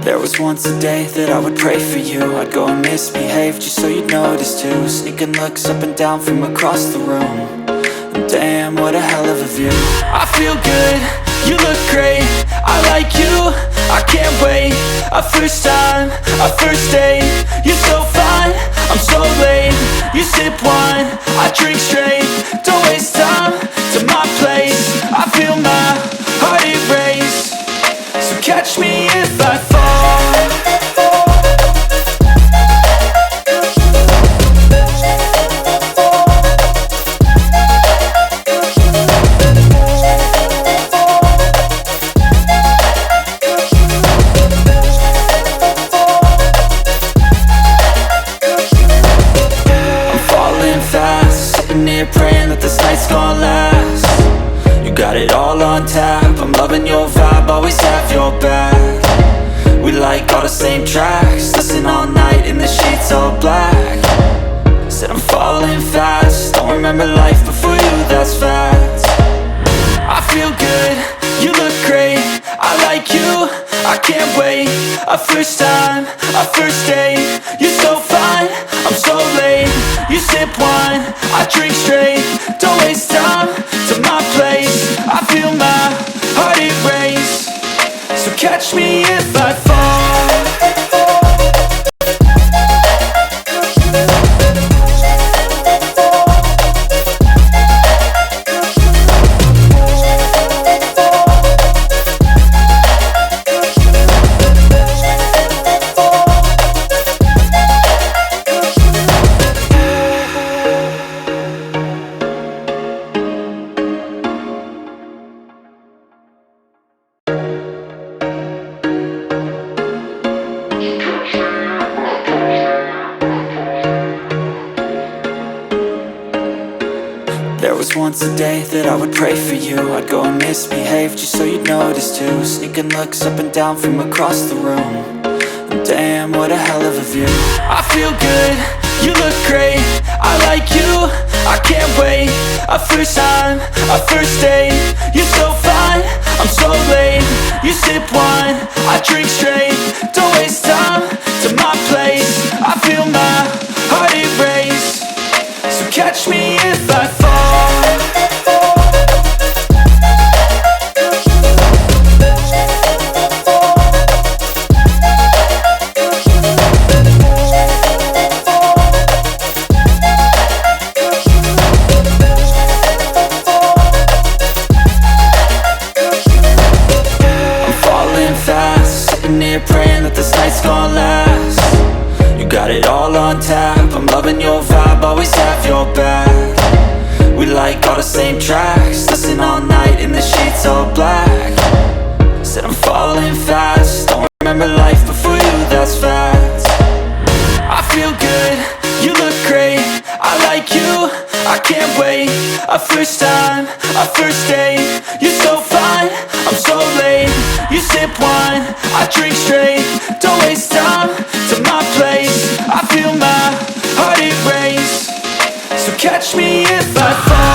There was once a day that I would pray for you. I'd go and misbehave just so you'd notice too. Sneaking looks up and down from across the room. And damn, what a hell of a view. I feel good, you look great, I like you, I can't wait. A first time, a first date. You're so fine, I'm so late. You sip wine, I drink straight. Don't waste time to my place. I feel my heart erase. So catch me if I fall. Praying that this night's gonna last. You got it all on tap, I'm loving your vibe, always have your back. We like all the same tracks, listen all night in the sheets all black. Said I'm falling fast, don't remember life before you, that's fact. I feel good, you look great, I like you, I can't wait. A first time, a first date. You're so fine, I'm so late. You sip wine, I drink straight. Don't waste time to my place. I feel my heart erase. So catch me if I fall. There was once a day that I would pray for you. I'd go and misbehave just so you'd notice too. Sneaking looks up and down from across the room. And damn, what a hell of a view. I feel good, you look great, I like you, I can't wait. A first time, a first date. You're so fine, I'm so late. You sip wine, I drink straight. Don't waste time to my place. I feel my heart erase. So catch me if I fall. Praying that this night's gonna last. You got it all on tap, I'm loving your vibe, always have your back. We like all the same tracks, listen all night in the sheets all black. Said I'm falling fast, don't remember life before you, that's fact. I feel good, you look great, I like you, I can't wait. A first time, a first date. You're so fine, I'm so late. You sip wine, I drink straight. Don't waste time to my place. I feel my heart erase. So catch me if I fall.